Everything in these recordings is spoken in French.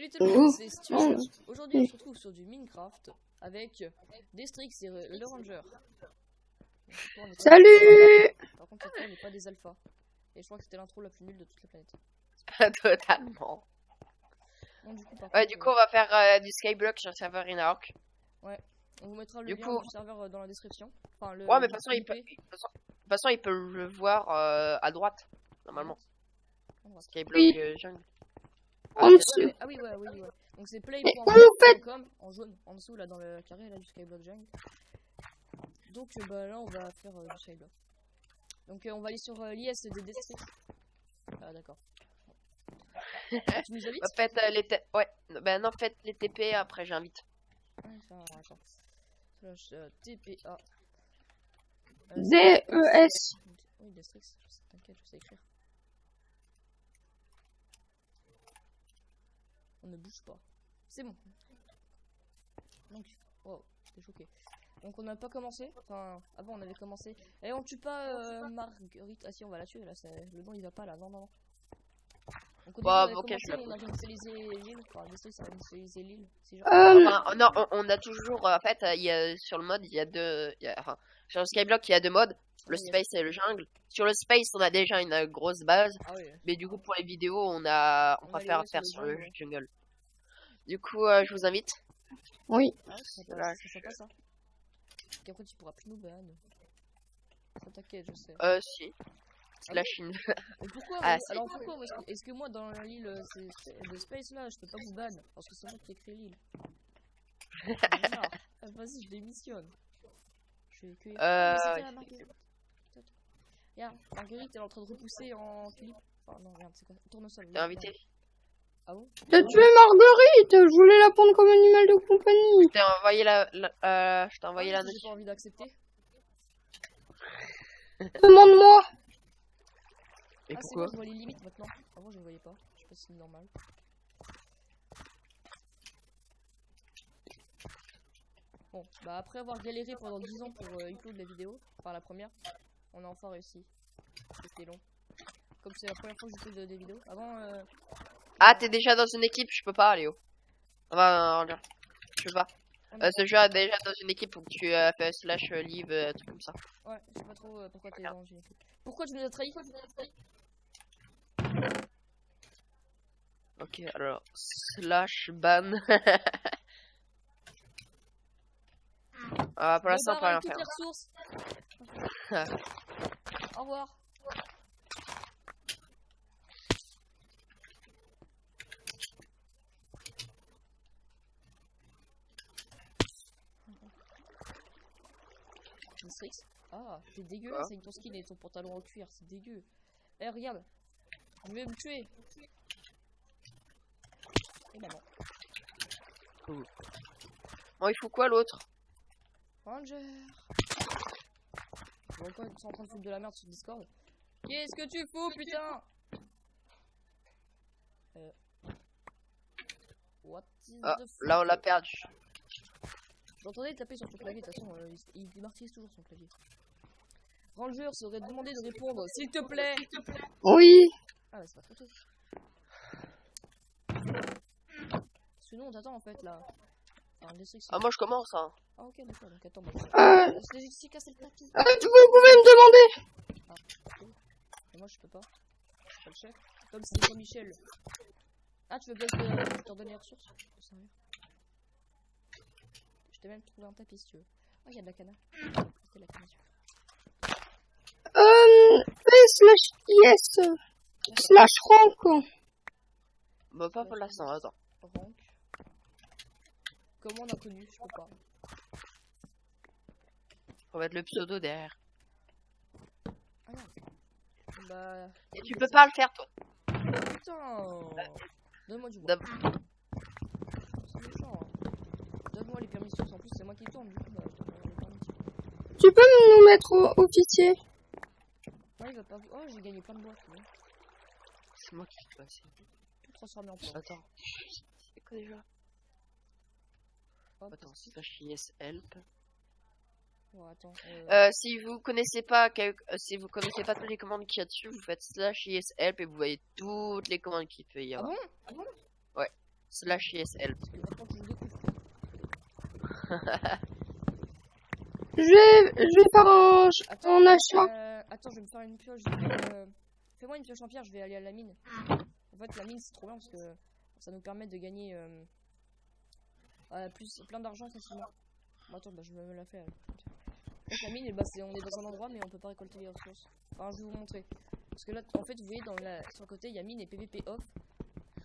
Salut tout le monde, c'est Stuart. Aujourd'hui, on se retrouve sur du Minecraft avec Destrix et le Ranger. Salut. Par contre, cette fois, on n'est pas des alphas. Et je crois que c'était l'intro la plus nulle de toute la planète. Totalement. Bon, du coup, du coup, on va faire du Skyblock sur le serveur Inarok. Ouais, on vous mettra le lien du serveur dans la description. Enfin, le, ouais, mais de toute façon, il peut le voir à droite, normalement. Skyblock jungle. En dessous. Ah oui, ouais. Donc c'est play.com en jaune, en dessous, là, dans le carré, là, du Skyblock jungle. Donc, bah, là, on va faire du Skyblock. Donc, on va aller sur l'IS des Destrix. Ah, d'accord. Tu nous invites? Faites non, faites les TP, après j'invite. Attends. Slash TPA. DES. Oui, Destrix, t'inquiète, je sais écrire. On ne bouge pas. C'est bon. Donc, oh, j'étais choqué. Donc on n'a pas commencé. Enfin, avant on avait commencé. Et on tue pas Marguerite. Ah si, on va la tuer là. Le nom il va pas là. Non. Donc on a initialisé l'île. Enfin, Destrix a initialisé l'île. Non, on a toujours. En fait, sur le mode, il y a deux. Sur le Skyblock, il y a deux modes. Le space et le jungle. Sur le space, on a déjà une grosse base. Ah, oui. Mais du coup, pour les vidéos, on préfère faire sur le jungle. Du coup, je vous invite. Oui. Ah, c'est pas ça. Et après, tu pourras plus nous ban. Ça t'inquiète, je sais. Si. Slash in. Mais pourquoi alors pourquoi est-ce que moi, dans l'île de space là, je peux pas vous ban? Parce que c'est moi qui ai créé l'île. Vas-y, je démissionne. Je vais que. Regarde, Marguerite elle est en train de repousser en tulipe. Enfin non, regarde, c'est quoi? Tournesol. T'es invité. Ah bon? T'as tué Marguerite. Je voulais la prendre comme animal de compagnie. Je t'ai envoyé la note. J'ai pas envie d'accepter. Demande-moi. Et c'est pourquoi? bon, je vois les limites maintenant. Avant je ne voyais pas. Je sais pas si c'est normal. Bon, bah après avoir galéré pendant 10 ans pour upload la vidéo, enfin la première, on a enfin réussi. C'était long. Comme c'est la première fois que j'upload des vidéos. Avant. Ah, t'es déjà dans une équipe, je peux pas, Léo. Je peux pas. Ce jeu est déjà dans une équipe où tu fais slash live, truc comme ça. Ouais, je sais pas trop pourquoi t'es dans une équipe. Pourquoi tu nous as trahi? Ok, alors, slash ban. Pour l'instant, on peut rien faire. Au revoir. Ah, t'es dégueulasse avec ton skin et ton pantalon en cuir, c'est dégueu. Eh, regarde, je vais me tuer. Et maman. Bon, il faut quoi l'autre? Ranger. Bon, quoi, ils sont en train de foutre de la merde sur Discord. Qu'est-ce que tu fous, putain? What is the fuck? Là, on l'a perdu. J'entendais taper sur ton clavier, de toute façon, il martyrise toujours son clavier. Ranger serait demandé de répondre, s'il te plaît. Oui. Ah, bah c'est pas trop tôt. Sinon, on t'attend en fait là. Enfin, moi je commence, hein. Ah, ok, d'accord, donc attends. Je t'ai juste cassé le tapis. Vous pouvez me demander. Ah, ok. Et moi je peux pas. Je suis pas le chef. Comme c'est Michel. Ah, tu veux bien que je te redonne les ressources? Sérieux? Je t'ai même trouvé un tapis si tu veux. Oh, il y a de la canne. C'est la canne. Slash yes. Slash rank. Bah, pas pour l'instant, attends. Rank. Comment on a connu? Je peux pas. On va mettre le pseudo derrière. Ah non. Bah. Et tu peux pas le faire, toi. Putain. Donne-moi du bois. C'est méchant. Donne-moi les permissions. En plus, c'est moi qui tourne. Du coup, bah, je donne les permissions. Tu peux nous mettre officier? Ouais, il va pas. Oh, j'ai gagné plein de bois. C'est moi qui suis passé. Tout transformé en planche. Attends. C'est quoi déjà? Hop. Attends, slash yes help. Ouais, attends. Si vous connaissez pas toutes les commandes qu'il y a dessus, vous faites slash yes help et vous voyez toutes les commandes qu'il peut y avoir. Ah bon? Ouais. Slash ISL. Parce que maintenant que je le découvre. Je vais faire un achat. Attends, je vais me faire une pioche. Fais-moi une pioche en pierre, je vais aller à la mine. En fait, la mine c'est trop bien parce que ça nous permet de gagner plein d'argent facilement. Bon, attends, bah, je vais me la faire. Donc, la mine, bah, on est dans un endroit mais on peut pas récolter les ressources. Enfin, je vais vous montrer. Parce que là, en fait, vous voyez, sur le côté, il y a mine et PVP off.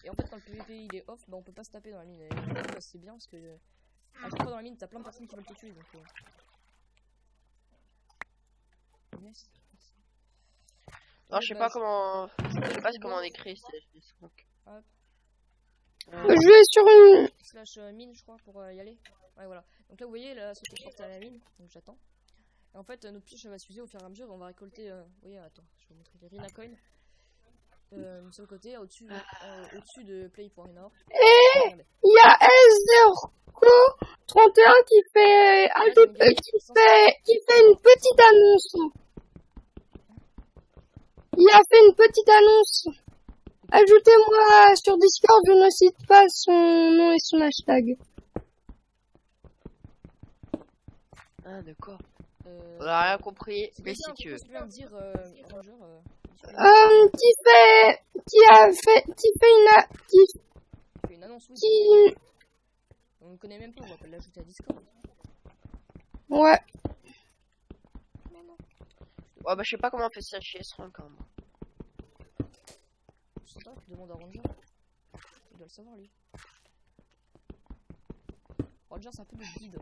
Et en fait, quand le PVP il est off, bah, on peut pas se taper dans la mine. Et bah, c'est bien parce que à chaque fois dans la mine, t'as plein de personnes qui veulent te tuer. Donc, yes. Non, je sais pas comment. Je sais pas comment on écrit. Donc. Hop. Je vais sur une... Slash mine, je crois, pour y aller. Ouais, voilà. Donc là, vous voyez, la société porte à la mine. Donc j'attends. Et en fait, notre pioche va s'user au fur et à mesure. On va récolter. Vous voyez, attends, je vais vous montrer les Rinacoin. Sur le côté, au-dessus de play.renor. Et il y a S0Co31 qui fait une petite annonce. Il a fait une petite annonce. Ajoutez-moi sur Discord, je ne cite pas son nom et son hashtag. Ah, d'accord. On a rien compris, mais si tu veux. Tu peux me dire, Ranger, fait une annonce, oui. On ne connaît même pas, on va pas l'ajouter à Discord. Ouais. Mais non. Ouais, bah, je sais pas comment on fait ça chez S1 quand même. Je sais pas, tu demandes à Ranger. Il doit le savoir, lui. Ranger, c'est un peu le guide.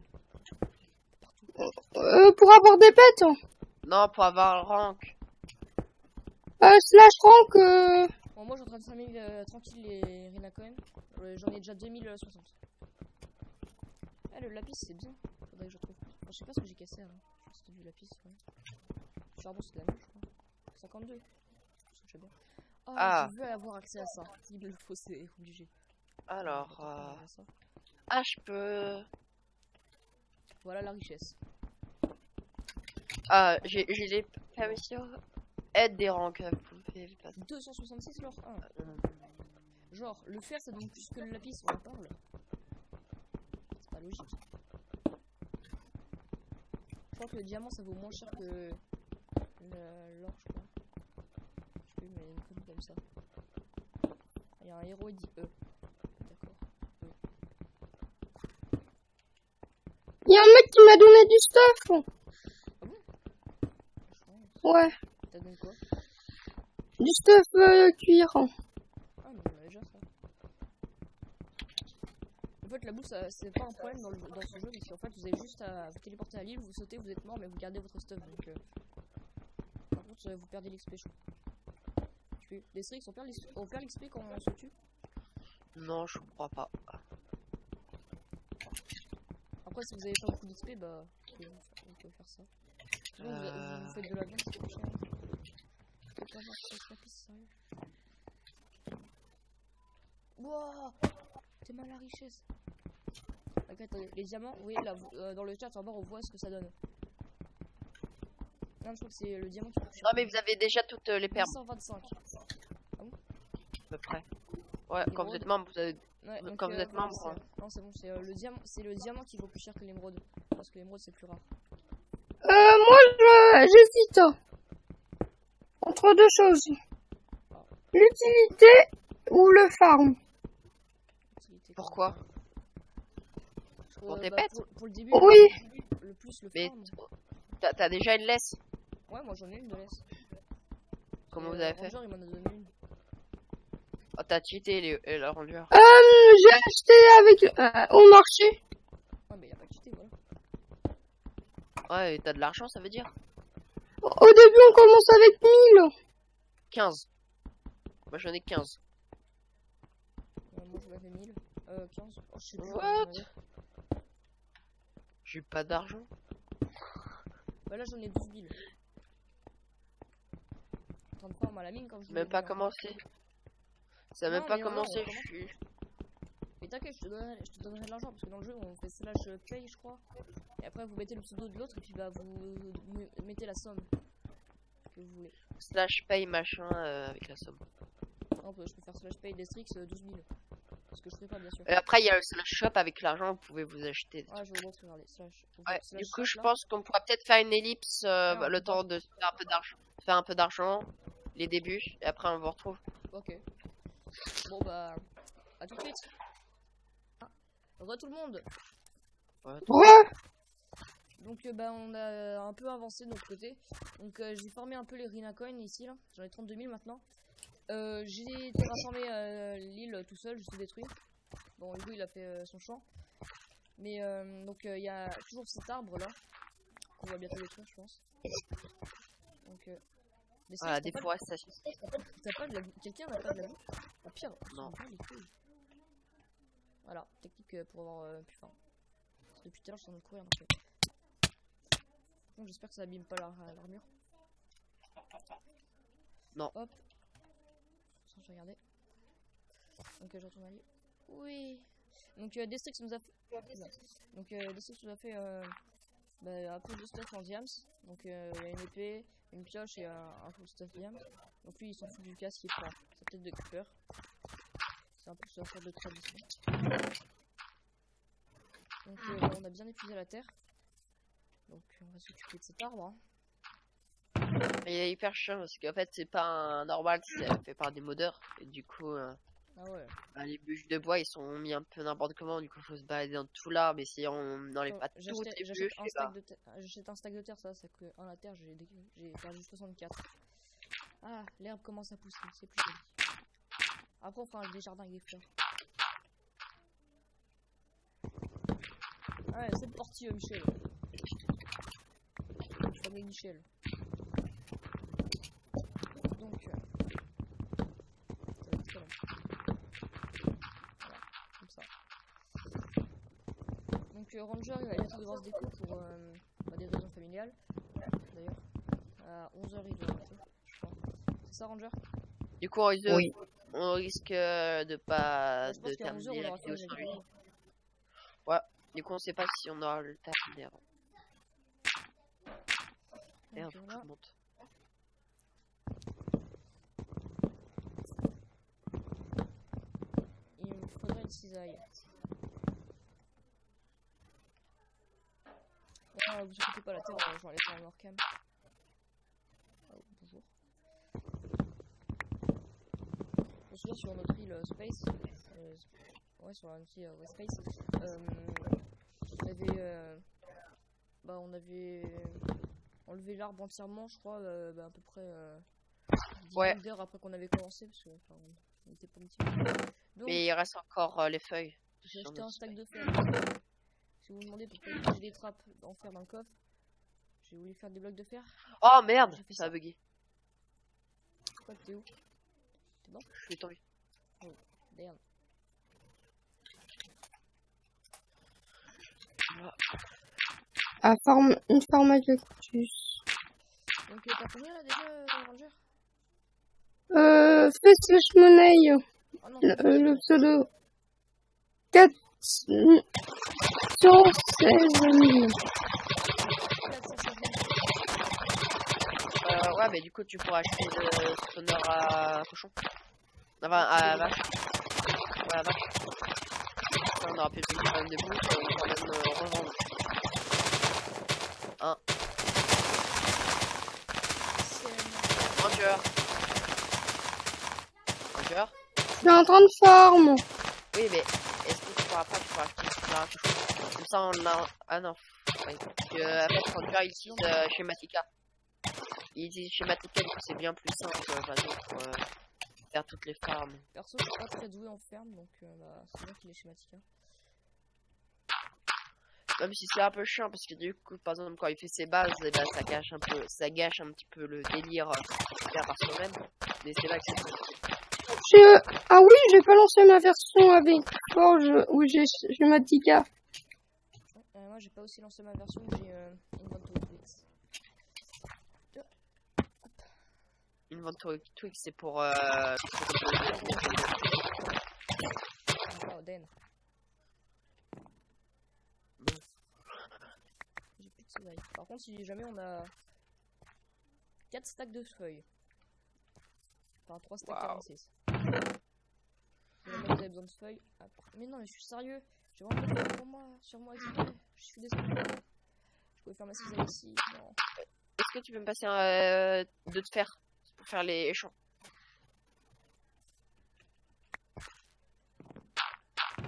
Pour avoir des pets. Non, pour avoir le rank. Slash rank. Bon, moi, j'entraîne 5000 tranquille les Rina quand même. J'en ai déjà 2060. Ah, le lapis, c'est bien. Faudrait que je retrouve. Enfin, je sais pas ce que j'ai cassé avant. Je crois que c'était du lapis. Ouais. Le charbon, c'est de la même, je crois. 52. Je sais bien. Oh, je veux avoir accès à ça. Il me le faut, c'est obligé. Alors, je peux. Voilà la richesse. J'ai les permissions. Aide des rangs. 266 leur 1. Genre, le fer ça donne plus que le lapis, on en parle. C'est pas logique. Je crois que le diamant ça vaut moins cher que l'or, je crois. Je sais plus, mais il y a une connerie comme ça. Il y a un héros, il dit E. D'accord. Il y a un mec qui m'a donné du stuff. Ah bon? Ouais. T'as donné quoi? Du stuff cuir. Ah, mais on avait déjà ça. En fait, la bouffe, c'est pas un problème dans ce jeu, parce qu'en fait, vous avez juste à vous téléporter à l'île, vous sautez, vous êtes mort, mais vous gardez votre stuff. Donc, par contre, vous perdez l'XP, je crois. Les Strix, on perd l'XP quand on se tue? Non, je crois pas. Après, si vous avez pas beaucoup d'XP, bah, vous pouvez faire ça. Sinon, vous faites de la viande, c'est trop cher. Je peux pas voir si c'est lapis, sérieux. Wouah! T'es mal la richesse. Ok, attendez, les diamants, oui, là, dans le chat en bas, on voit ce que ça donne. Non, je crois que c'est le diamant qui coûte cher. Non, mais vous avez déjà toutes les permes. 125. À peu près. Ouais, quand vous êtes membre, vous avez. Ouais, donc, quand vous êtes membre. Ouais. Non, c'est bon, c'est le diamant qui vaut plus cher que l'émeraude. Parce que l'émeraude c'est plus rare. Moi, j'hésite entre deux choses. L'utilité ou le farm. Pourquoi? Pour tes pets? Pour le début, oui. Le plus le Mais farm. t'as déjà une laisse? Ouais, moi j'en ai une de laisse. Comment vous avez fait? Ranger, il m'en a donné une. Oh, t'as cheaté et la rendu. J'ai acheté avec au marché. Ouais, mais il a pas cheaté, voilà. Ouais, et t'as de l'argent, ça veut dire? Au début, on commence avec 1000. 15. Moi j'en ai 15. Moi je l'avais 1000. 15. Oh, je sais plus. What? J'ai pas d'argent. Bah là j'en ai 12 000. En train de farm à la mine quand je Même pas commencé. Ça a même pas commencé, je suis. Mais t'inquiète, je te donnerai de l'argent parce que dans le jeu on fait slash pay, je crois. Et après vous mettez le pseudo de l'autre et puis bah vous mettez la somme que vous voulez. Slash pay machin avec la somme. Non, je peux faire slash pay Destrix 12 000. Ce que je ferai pas, bien sûr. Et après, il y a le slash shop avec l'argent, vous pouvez vous acheter. Ah, je vais vous montrer, regardez. Slash, Ouais, slash du coup, je shop, là. pense qu'on pourra peut-être faire une ellipse on le peut temps de se faire un peu d'argent. Faire un peu d'argent, les débuts, et après on vous retrouve. Ok. Bon, bah, à tout de suite. Ah, re tout le monde. Ouais, Ouais. Donc, bah, on a un peu avancé de notre côté. Donc, j'ai formé un peu les Rina Coin ici, là. J'en ai 32 000 maintenant. J'ai terraformé l'île tout seul, je suis détruit. Bon, du coup, il a fait son champ. Mais, donc, il y a toujours cet arbre là. Qu'on va bientôt détruire, je pense. Donc, voilà, déforestation. T'as pas de la... Quelqu'un n'a pas de la boue? Ah, pire, Non. les couilles. Voilà, technique pour avoir plus faim. Depuis tout à l'heure, je suis en train de courir. Donc, j'espère que ça abîme pas l'armure. Non. Hop. Je vais regarder. Donc, je retourne à l'île. Oui. Donc, Destrix nous a fait. Donc, Destrix nous a fait bah, un peu de stuff en diams. Donc, il y a une épée, une pioche et un full stuff diams. Donc, lui, il s'en fout du casque, il prend sa tête de creeper. C'est un peu sur la sorte de tradition. Donc, on a bien épuisé la terre. Donc, on va s'occuper de cet arbre. Hein. Il est hyper chiant parce qu'en fait, c'est pas un normal, c'est fait par des modeurs. Et du coup, Ah ouais. bah, les bûches de bois ils sont mis un peu n'importe comment. Du coup, faut se balader dans tout l'arbre. Et si on n'enlève pas toutes les bûches, J'achète un stack de terre, ça que en la terre, j'ai perdu 64. Ah, l'herbe commence à pousser, c'est plus joli. Après, on fera des jardins avec des fleurs. Ouais, c'est parti, Michel. Je connais Michel. Donc, ça va être très long. Voilà, comme ça. Donc, Ranger, il va bientôt devoir se déco pour bah, des raisons familiales. D'ailleurs, à 11h, il doit arrêter, je crois. C'est ça, Ranger? Du coup, on risque de pas Je pense de qu'à 11h, terminer on la aura vidéo fini sans la lui. vidéo. Ouais. Du coup, on sait pas si on aura le temps de terminer avant. Merde, faut que je monte. Il me faudrait une cisaille. Non, vous inquiétez pas, la terre, je vais aller faire un Orcam. Oh, bonjour. Je me souviens sur notre île Space, ouais, sur la petite Space, on avait enlevé l'arbre entièrement, je crois, bah, à peu près 10 heures après qu'on avait commencé, parce que on était pas motivé. Donc, mais il reste encore les feuilles. j'ai acheté un stack de fer. Si vous vous demandez pourquoi j'ai des trappes en fer dans le coffre, j'ai voulu faire des blocs de fer. Oh merde, ça a bugué. Pourquoi t'es où? T'es bon? Je suis tombé. Oh, merde. À une forme de cactus. Donc t'as combien là déjà, Ranger? Fais slash monnaie. Ah non, Le pseudo. 416 000. 416 000. Ouais, mais du coup, tu pourras acheter le spawner à cochon. Enfin, à vache. Ouais, à vache. Après, on aura plus de problème de bouffe, on pourra même revendre. Un. Ranger. Ranger. Je suis en train de farm. Oui, mais est-ce que tu pourras pas acheter le spawner à cochon? Comme ça, on a. Ah non. Ouais. Parce que, en fait, Ranger, il utilise Schematica. Il utilise Schematica, du coup, c'est bien plus simple, pour faire toutes les farms. Perso, je suis pas très doué en ferme, donc bah, c'est bien qu'il est schématique. Hein. Même si c'est un peu chiant, parce que du coup, par exemple, quand il fait ses bases, et ben, ça gâche un petit peu le délire de faire par soi-même. Mais c'est là que c'est. Ah oui, j'ai pas lancé ma version avec Forge où j'ai Schematica. Moi, j'ai pas aussi lancé ma version, j'ai Inventory Tweaks. Inventory Tweaks, c'est pour. Oh, Dan. J'ai plus de cisailles. Par contre, si jamais on a 4 stacks de feuilles. Enfin, 3 stacks 46. Je vais mettre avez besoin de feuilles. Hop. Mais non, mais je suis sérieux. J'ai vraiment pas de feuilles pour moi, sur moi. Je suis désolé. Je pouvais faire ma cisaille ici. Non. Est-ce que tu peux me passer de te faire pour faire les champs?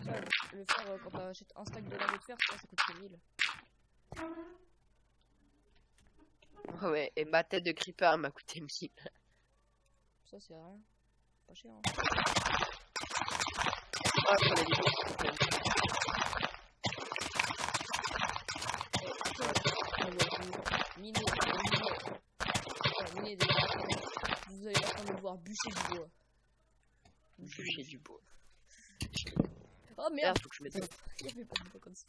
Ça, le faire quand t'achètes un stack de lingots de fer, ça coûte 1000. Ouais, et ma tête de creeper m'a coûté 1000. Ça, c'est rien. Pas cher. Hein. Ah, je connais des choses. Miner des... Vous allez en train de devoir bûcher du bois. Bûcher du bois. Oh merde, Merde, faut que je mette ça. il y avait pas de bois comme ça.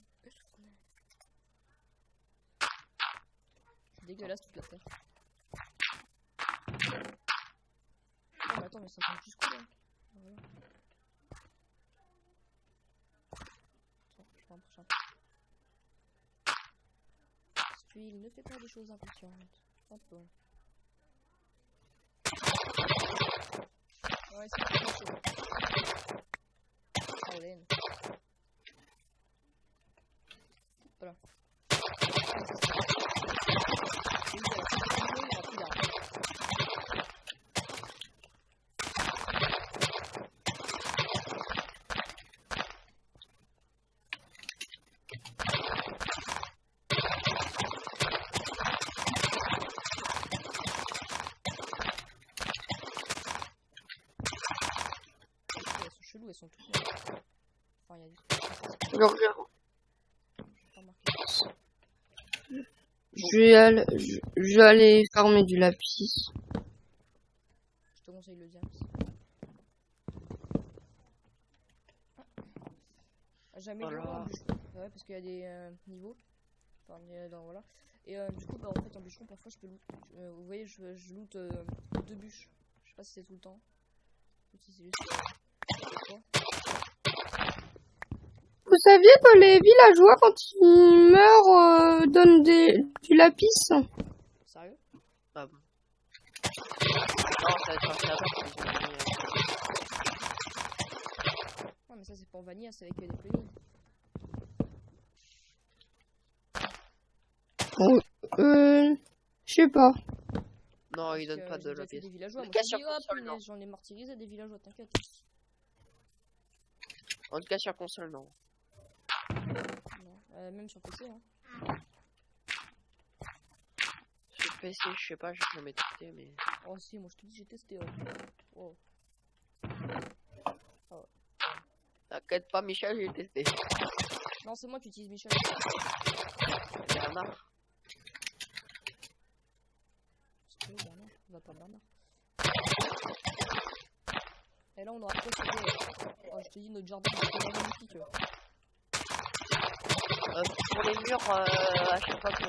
C'est dégueulasse toute la terre. Oh mais attends, mais ça fait juste couler. Voilà. Attends, je prends un prochain. Cette huile ne fait pas des choses inconscientes. Hop. Ouais, c'est pas chaud. Ah, laine. Voilà. Chelou, elles sont toutes neuves. Enfin, il y a des... Je regarde. Je vais aller farmer du lapis. Je te conseille le diams. Jamais Voilà. en bûcheron. Ouais, parce qu'il y a des niveaux. Enfin, voilà. Et du coup, bah, en fait, en bûcheron, parfois je peux loot. Vous voyez, je loot 2 bûches. Je sais pas si c'est tout le temps. Ou si c'est juste. Vous saviez que les villageois, quand ils meurent, donnent du lapis? Sérieux? Ah bon. Non, ça va être un serveur. Non, mais ça, c'est pour vanilla, c'est avec des plugins. Je sais pas. Non, il Parce donne que pas j'ai de déjà la fait pièce. des villageois. En Moi, tout cas, je me dis, sur oh, console, non. punaise, j'en ai martyrisé des villageois, t'inquiète. En tout cas, sur console, non. Non, même sur PC, hein. Sur PC, je sais pas, j'ai jamais testé, mais. Oh, si, moi, je te dis, j'ai testé. Oh. T'inquiète pas, Michel, j'ai testé. Non, c'est moi qui utilise Michel. Bernard. C'est que Bernard, on va pas Bernard. Et là, on aura quoi sur oh, je te dis, notre jardin, c'est magnifique. Pour les murs, à chaque fois que tu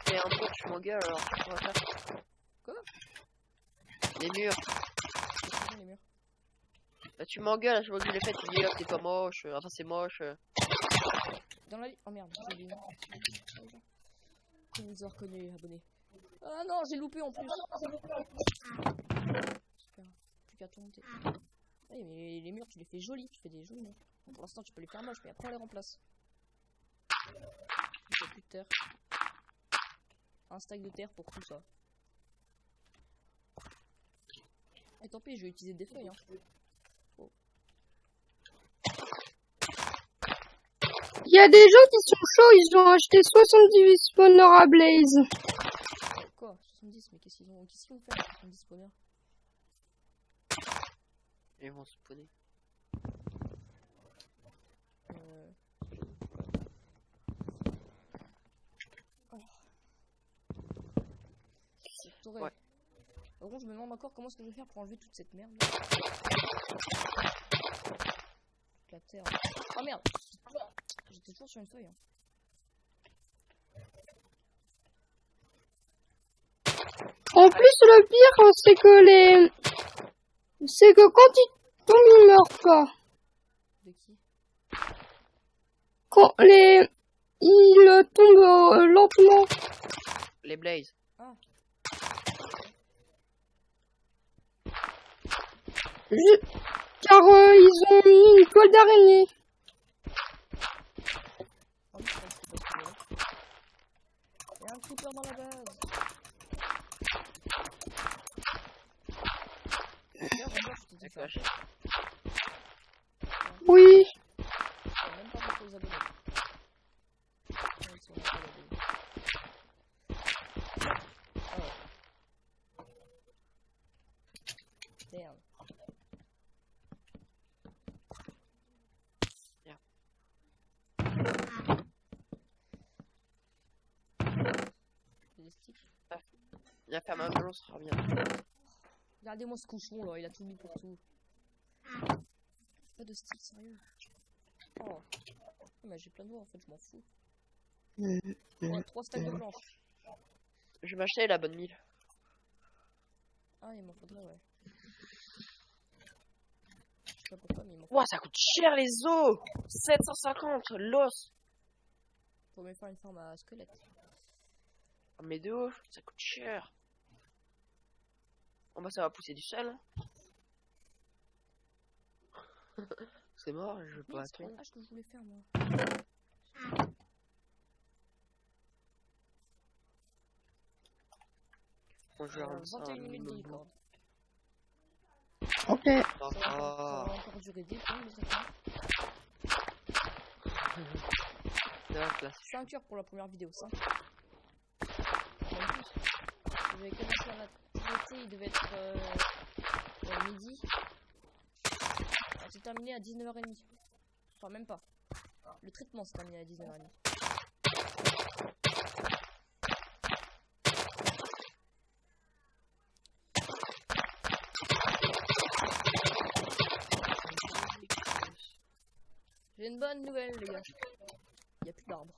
fais un truc, tu m'engueules, alors tu pourras faire. Quoi? Les murs. Qu'est-ce que c'est, les murs? Bah, tu m'engueules à chaque fois que je l'ai fait, tu dis, oh, c'est pas moche, enfin, c'est moche. Dans la vie. Oh merde, j'ai dit non. Ils ont reconnu, abonné. Ah non, j'ai loupé en plus. Super. Plus qu'à tomber. Oui, mais les murs, tu les fais jolis. Tu fais des jolis murs. Pour l'instant, tu peux les faire moches, mais après, on les remplace. J'ai plus de terre. Un stack de terre pour tout ça. Et tant pis, je vais utiliser des feuilles. Hein. Oh. Il y a des gens qui sont chauds, ils ont acheté 78 spawners à Blaze. Quoi 70, mais qu'est-ce qu'ils ont fait avec 70 spawners? Ils vont spawner. Ouais. Par contre, je me demande encore comment est-ce que je vais faire pour enlever toute cette merde. Toute la terre. Oh merde! J'étais toujours sur une feuille. Hein. En plus, le pire, c'est que quand ils tombent, ils meurent pas. De qui? Quand ils tombent lentement. Les Blaze. Ah. car ils ont mis une toile d'araignée. Oh, mais je pense que c'est pas ce que il y a un creeper dans la base. D'ailleurs, Robert, je t'ai fait un D'accord. Oui. Je sais même pas pourquoi ils abonnent. Même si on a pas d'abonnés. Oh. Damn. Des sticks. Viens faire ma melon, ça sera bien. Regardez-moi ce cochon là, il a tout mis pour tout. Pas de stick, sérieux. Oh. Mais j'ai plein de bois en fait, je m'en fous. Ouais, 3 stacks de planches. Je vais m'acheter la bonne mille. Ah, il m'en faudrait, ouais. Je sais pas pourquoi, mais il m'en faudrait. Ouah, ça coûte cher les os. 750 l'os. Faut même faire une ferme à squelette. Ah, mais de ouf, ça coûte cher. Oh bah ça va pousser du sel. Hein. C'est mort, je veux Mais pas c'est pas attendre. une hache que je voulais faire, moi. Bon, je vais rendre ça 21 un minutes de minimum. record. Ok. Ça va encore durer des temps, mais ça va. C'est la classe. 5 heures pour la première vidéo, 5. J'avais commencé à traiter, il devait être midi. C'est terminé à 19h30. Enfin, même pas. Le traitement s'est terminé à 19h30. J'ai une bonne nouvelle, les gars. Il n'y a plus d'arbres.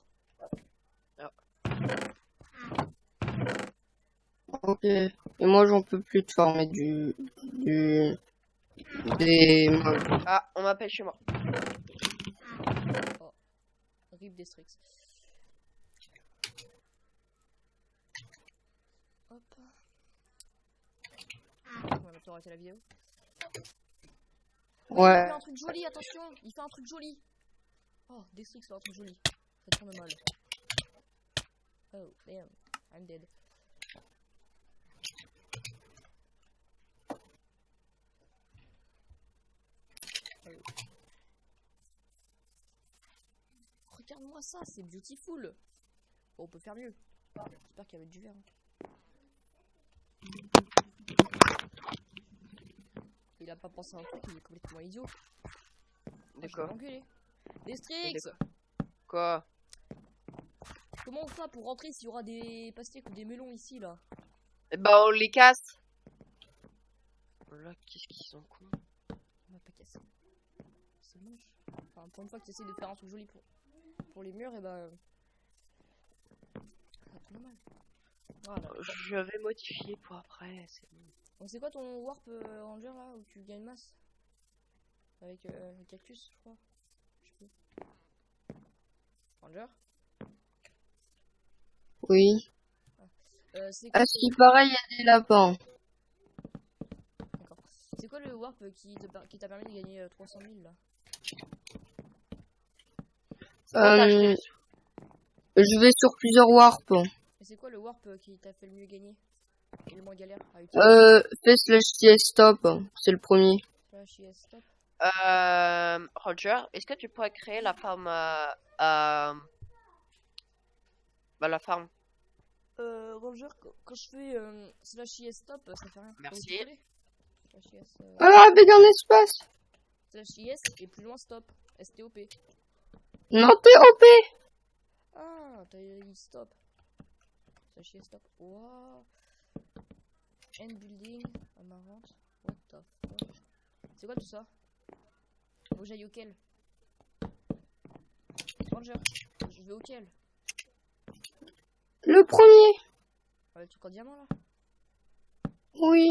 Ok. Et moi, j'en peux plus de farmer des mobs. Ah, on m'appelle chez moi. RIP Destrix. Hop. On va bientôt arrêter la vidéo. Il Ouais. fait un truc joli, attention. Il fait un truc joli. Oh, Destrix fait un truc joli. Ça tourne mal. Oh, damn. I'm dead. Regarde-moi ça, c'est beautiful. Oh, on peut faire mieux. J'espère qu'il y avait du verre. Il a pas pensé à un truc, il est complètement idiot. De quoi? Enculé. Destrix, Quoi? comment on fait pour rentrer s'il y aura des pastèques ou des melons ici là? Eh bah on les casse. Oh là, qu'est-ce qu'ils sont cons. On va pas casser. C'est moche. Enfin, pour une fois que tu essaies de faire un truc joli pour les murs, et bah. Ça tombe mal. Voilà. Je vais modifier pour après, c'est bon. Donc, c'est quoi ton warp ranger là où tu gagnes masse? Avec le cactus, je crois. Je sais plus. Ranger? Oui. C'est À quoi, ce qui paraît, il y a des lapins. d'accord. C'est quoi le warp qui t'a permis de gagner 300 000 là? Je vais sur plusieurs warps. Et c'est quoi le warp qui t'a fait le mieux gagner? Et le moins galère à utiliser? Fais /ts stop. C'est le premier. Slash yes, stop. Roger, est-ce que tu pourrais créer la farm bah la farm. Roger, quand je fais slash yes stop, ça fait rien. Merci. Slash yes, Avec un espace. slash yes et plus loin stop. STOP. Non, t'es OP. Ah, t'as dit stop. Slash yes stop. Wow. End building. Amarante. What the fuck. C'est quoi tout ça? Faut que j'aille auquel? Ranger, je vais auquel? Le premier. Le truc en diamant là? Oui.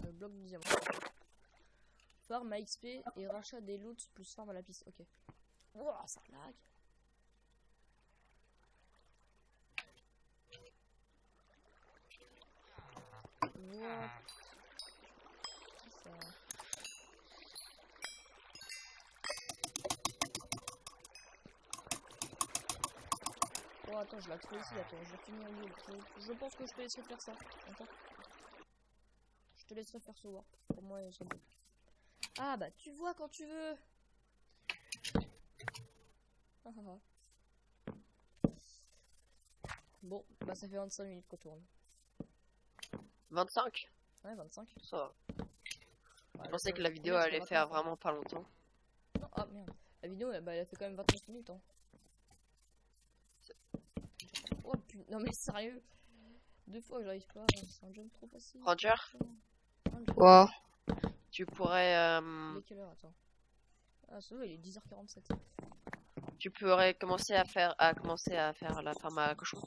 Le bloc de diamant. Farm à XP et rachat des loots plus farm à la piste. Ok. Wow, ça lag. What? Ça... Oh, attends, je la trouve ici, attends, je vais finir le je pense que je te laisserai faire ça. Attends. Je te laisserai faire ce war. Pour moi, c'est bon. Ah, bah, tu vois quand tu veux. Ah, ah, ah. Bon, bah, ça fait 25 minutes qu'on tourne. 25? Ouais, 25. Ça va. Ouais, Je pensais que ça- la vidéo combien, allait ça faire va vraiment pas longtemps. Non, ah, merde. La vidéo, bah, elle a fait quand même 29 minutes, hein. Oh, putain, non, mais sérieux. 2 fois que j'arrive pas, c'est un jump trop facile. Roger, Un jump. Quoi? tu pourrais, Il est quelle heure, attends. Ah, ça va, il est 10h47. tu pourrais commencer à faire la ferme à cochon.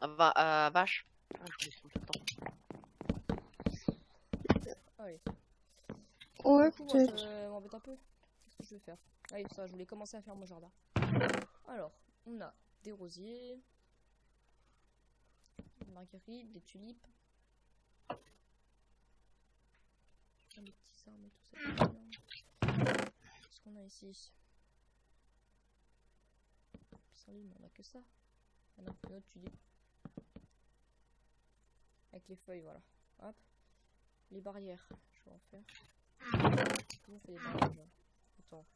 À vache. Ah, je me trompe tout le temps. Ah oui. Ouais, Du coup, moi, peut-être. ça m'embête un peu. Qu'est-ce que je vais faire? Ah oui, ça, je voulais commencer à faire mon jardin. Alors, on a des rosiers, des marguerites, des tulipes. Des petits arbres et tout ça. Qu'est-ce qu'on a ici? Pissenlit, on a que ça. Ah non, une autre tulipe. Avec les feuilles, voilà. Hop. Les barrières, je vais en faire. Comment on fait les barrières déjà? Attends.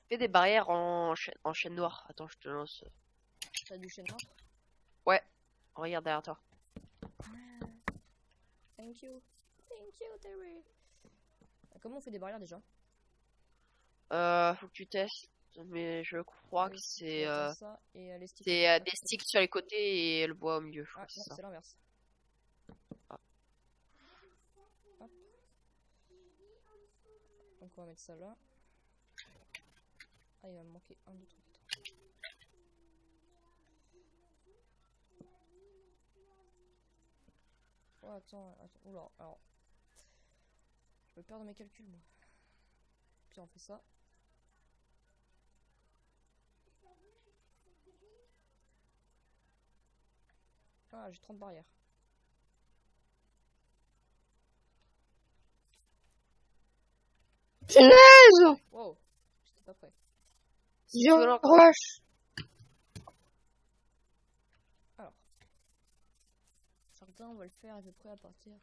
Fais des barrières en chaîne noire. Attends, je te lance. T'as du chêne noir? Ouais. Regarde derrière toi. Thank you. Thank you, Terry. Comment on fait des barrières déjà? Faut que tu testes. Mais je crois que c'est ça et les sticks. c'est des sticks sur les côtés et le bois au milieu. Je crois Ah que c'est non, ça. c'est l'inverse. Ah. Hop. Donc on va mettre ça là. Ah, il va me manquer 1, 2, 3, 4. Oh, attends. Oula, alors. Je vais perdre mes calculs, moi. Puis on fait ça. Ah, j'ai 30 barrières. Punaise! Wow, j'étais pas prêt. Je rush. Alors. Jardin, on va le faire à peu près à partir.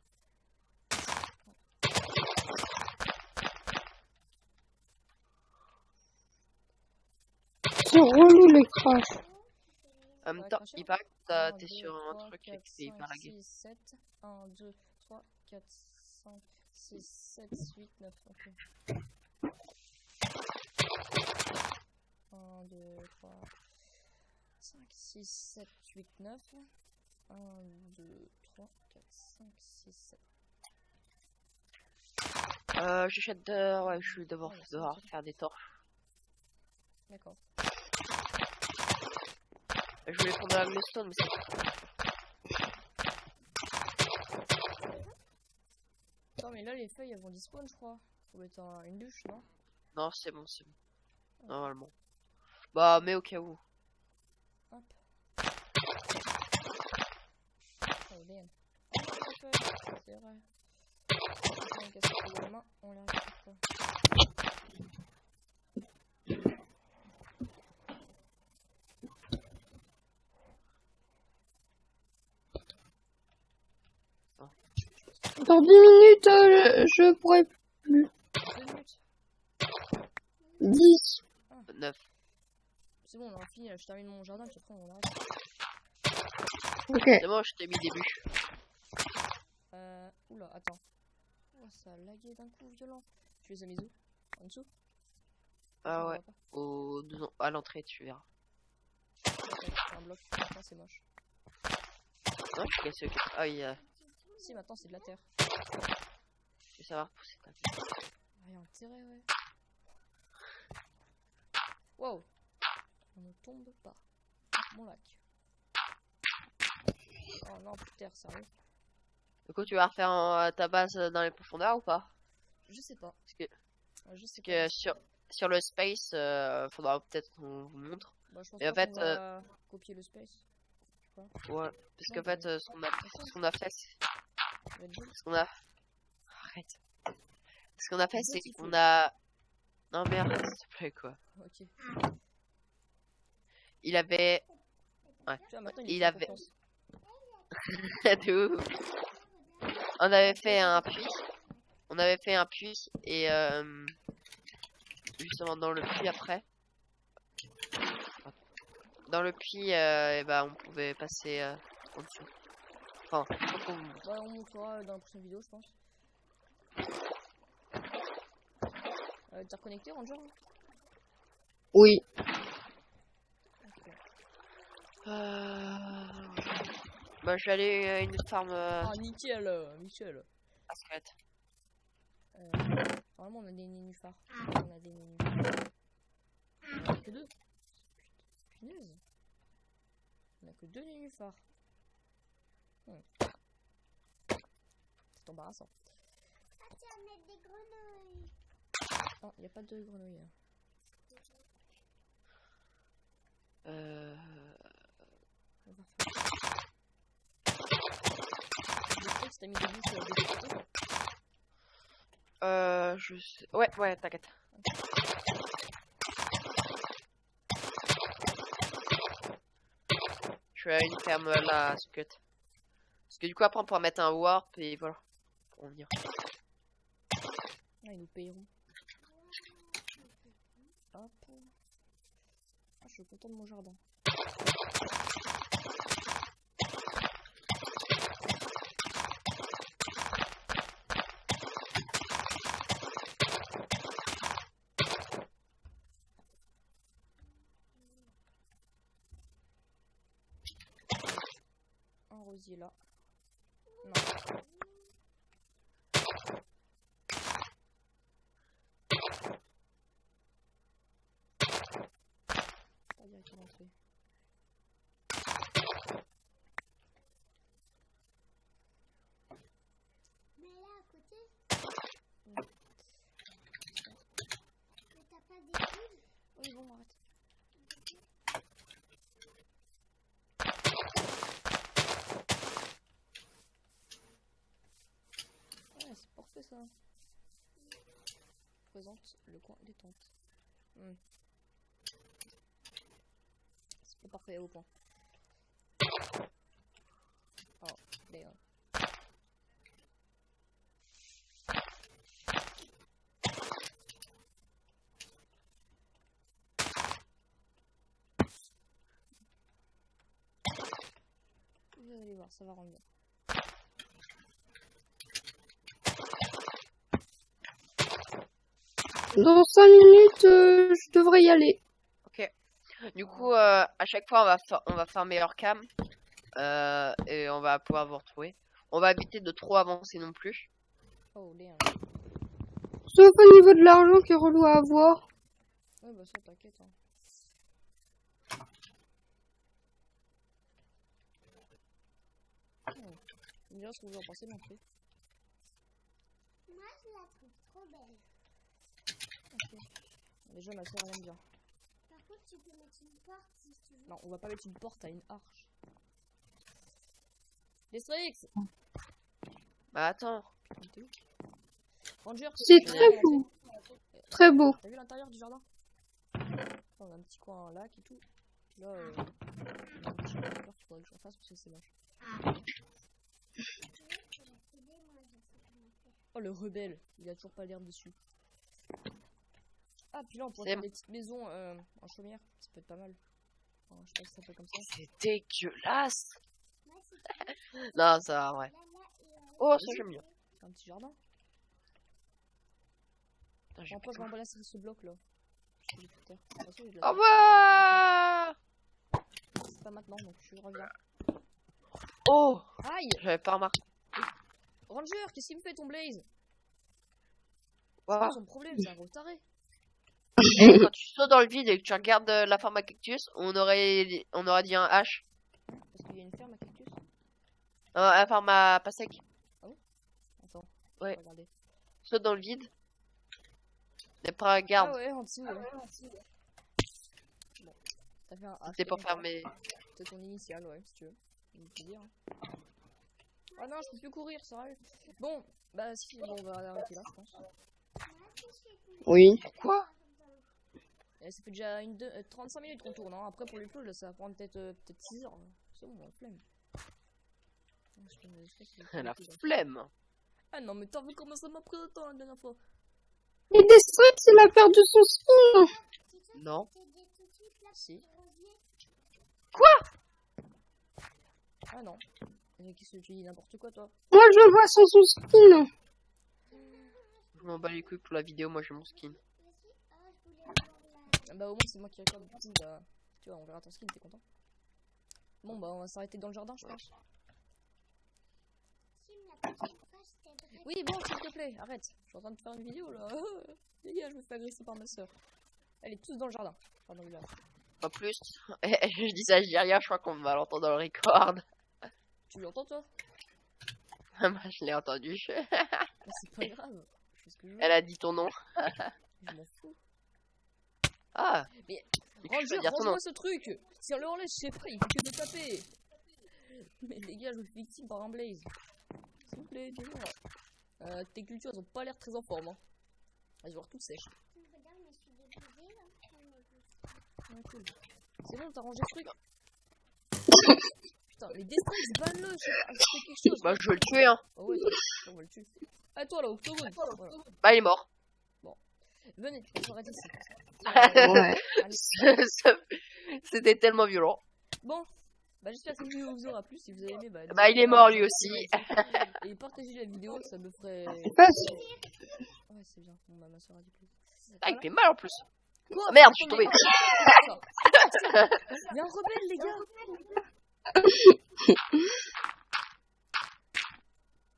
C'est relou les crashs. En même temps, il paraît que t'es sur un truc qui est hyper lagué. 6, 7, 1, 2, 3, 4, 5, 6, 7, 8, 9. Ok. 1, 2, 3, 5, 6, 7, 8, 9. 1, 2, 3, 4, 5, 6, 7. J'achète de... Ouais, je vais devoir faire des torches. D'accord. Je voulais prendre de la glowstone, mais c'est... Attends, mais là, les feuilles, elles vont despawn, je crois. Ça va être une bûche, non? Non, c'est bon, c'est bon. Normalement. Bah, mais au cas où. Hop. Oh, damn. C'est vrai. On casse les mains, on les récupère pas. Dans 10 minutes, je pourrais plus. 2 minutes. 10. 9. C'est bon, on aura fini, là, je termine mon jardin, puis après on arrête. Ok. C'est bon, je t'ai mis des bûches. Oula, attends. Oh, ça a lagué d'un coup violent. Tu les as mis où? En dessous? Ah ouais. On À l'entrée, tu verras. un bloc. Maintenant, c'est moche. Non, je suis cassé. Ok. Ah oui, Si, maintenant, c'est de la terre. je vais savoir pousser ta vie. Rien intérêt, ouais. Wow. On ne tombe pas. Mon lac. Oh non, plus de terre, sérieux. Du coup, tu vas refaire ta base dans les profondeurs ou pas? Je sais pas. Parce que, Je sais parce pas. que sur le space, faudra peut-être qu'on vous montre. Bah, je pense Et en pas fait, qu'on va copier le space. Ouais, parce qu'en fait, ce qu'on a fait, c'est... Ça va être joli. Ce qu'on a... Arrête. Ce qu'on a fait, c'est Petit qu'on feu. a... Non, merde, s'il te plaît, quoi. Ok. il avait... Tu vois, maintenant, Il fait avait- confiance. de ouf. On avait fait un puits. On avait fait un puits et justement dans le puits après. Dans le puits, et bah, on pouvait passer en dessous. Enfin, Bah, on montrera dans la prochaine vidéo, je pense. T'es reconnecté, Ranger? Oui. Ok. bah, je vais aller à une farm Ah, nickel, nickel. à squelette. Normalement, on a des nénuphars. On a des nénuphars. On en a que 2. Punaise. On a que 2 nénuphars. C'est embarrassant. Non, il n'y a pas de grenouilles. On va faire. Je sais que t'as mis des bouches de côté. Je sais... Ouais, t'inquiète. Je vais à une ferme là à squelette. Parce que du coup après on pourra mettre un warp et voilà. Pour venir. Ah, ils nous payeront. Hop. Ah, je suis content de mon jardin. Un rosier là. Non. Pas directement entrée. Mais là à côté, Mm. mais t'as pas des poules? Oui, bon, arrête. Ouais, c'est parfait ça. Présente le coin détente. C'est pas parfait au point. Oh, d'ailleurs. Vous allez voir, ça va rendre bien. Dans 5 minutes, je devrais y aller. Ok. Du coup à chaque fois on va farmer hors cam. Et on va pouvoir vous retrouver. On va éviter de trop avancer non plus. Oh, damn. Sauf au niveau de l'argent qui est relou à avoir. Ouais, bah ça, t'inquiète. Hein. Déjà, ce que vous en pensez, l'entrée. Moi je la trouve trop belle. Ok. Déjà, ma soeur, elle aime bien. Par contre tu peux mettre une porte si tu veux. Non, on va pas mettre une porte à une arche. Destrix! Bah attends. T'es où? Ranger, C'est tu veux très avancer? beau. Très beau. T'as vu l'intérieur du jardin? On a un petit coin, un lac et tout. Puis là, on a un petit jardin qu'il faudrait que j'en fasse parce que c'est moche. Oh, le rebelle, il a toujours pas l'air déçu. Ah, puis là, on pourrait C'est faire des petites maisons en chaumière. Ça peut être pas mal. Enfin, je sais pas si ça s'appelle comme ça. C'est dégueulasse. Moi c'est Non, ça va, ouais. là et Oh, ça j'aime bien. C'est un petit jardin. Putain, j'ai Bon, après, je plus vais de- emballer ce bloc là. Parce que j'ai plus de terre. De toute façon, j'ai de Au la terre. revoir. C'est pas maintenant, donc je reviens. Oh, Aïe! j'avais pas remarqué. Ranger, qu'est-ce qu'il me fait ton blaze? C'est Wow. quoi son problème? C'est un gros taré. Quand tu sautes dans le vide et que tu regardes la forme à cactus, on aurait dit un H. Parce qu'il y a une ferme à cactus. La forme à pas sec. Attends. Ouais. Regardez. Saute dans le vide. Et pas garde. Ah ouais, en dessous. Ouais. Bon. T'as fait un H. C'était pour faire mes. C'est ton initial, ouais, si tu veux. Je peux te dire. Ah non, je peux plus courir, sérieux. Bon, bah si, bon, on va arrêter là, je pense. Oui. Quoi? Et ça fait déjà 35 minutes qu'on tourne. Hein. Après, pour les plots, là, ça va prendre peut-être 6 heures. C'est bon, flemme. La flemme. Ah non, mais t'as vu comment ça m'a pris le temps la dernière fois? Et Destruct, il a perdu son skin. Non. Si. Quoi? Ah non. Qu'est-ce que tu dis? N'importe quoi, toi. Moi, je le vois sans son skin. Je m'en bats les couilles pour la vidéo, moi j'ai mon skin. Ah bah, au moins, c'est moi qui récolte. Bah, tu vois, on verra ton skin, t'es content? Bon, bah, on va s'arrêter dans le jardin, je pense. Oui, bon, s'il te plaît, arrête. Je suis en train de faire une vidéo là. Les gars, je me fais agresser par ma soeur. Allez, tous dans le jardin. Pardon, là. Pas plus. Je dis ça, je dis rien, je crois qu'on va l'entendre dans le record. Tu l'entends, toi? Moi je l'ai entendu. Bah, c'est pas grave. Je fais ce que je veux. Elle a dit ton nom. Je m'en fous. Ah. Mais Tu peux dire ton nom. range-moi ce truc. Si on le relève, je sais pas, il fait que me taper. Mais les gars, je me fais victime par un blaze. S'il vous plaît, dis-moi. Tes cultures, elles ont pas l'air très en forme. Hein. Elles ont l'air toutes sèches. Ah, cool. C'est bon, t'as rangé le truc. Putain, mais Destruct, banne-le, je sais pas, fais quelque chose. Bah je vais le tuer hein. Oh ouais, on va le tuer. Ah, toi là, Octogone. Voilà. Bah il est mort. Venez, on s'arrête ici. Ouais. C'était tellement violent. Bon, bah j'espère que cette vidéo vous aura plu. Si vous avez aimé, Bah il est mort lui aussi. Et partagez la vidéo, ça me ferait. Passe. Ouais, c'est bien. Bon, bah ma soeur a dit plus. Ah il fait mal en plus. Quoi? Oh, merde, je suis tombé. Il y a un rebelle, les gars.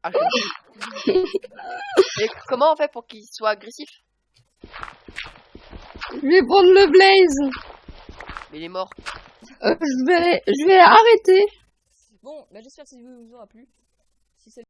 Ah, mais comment on fait pour qu'il soit agressif? Je vais prendre le blaze. Mais il est mort. Je vais arrêter. Bon, bah j'espère que cette vidéo vous aura plu. Si c'est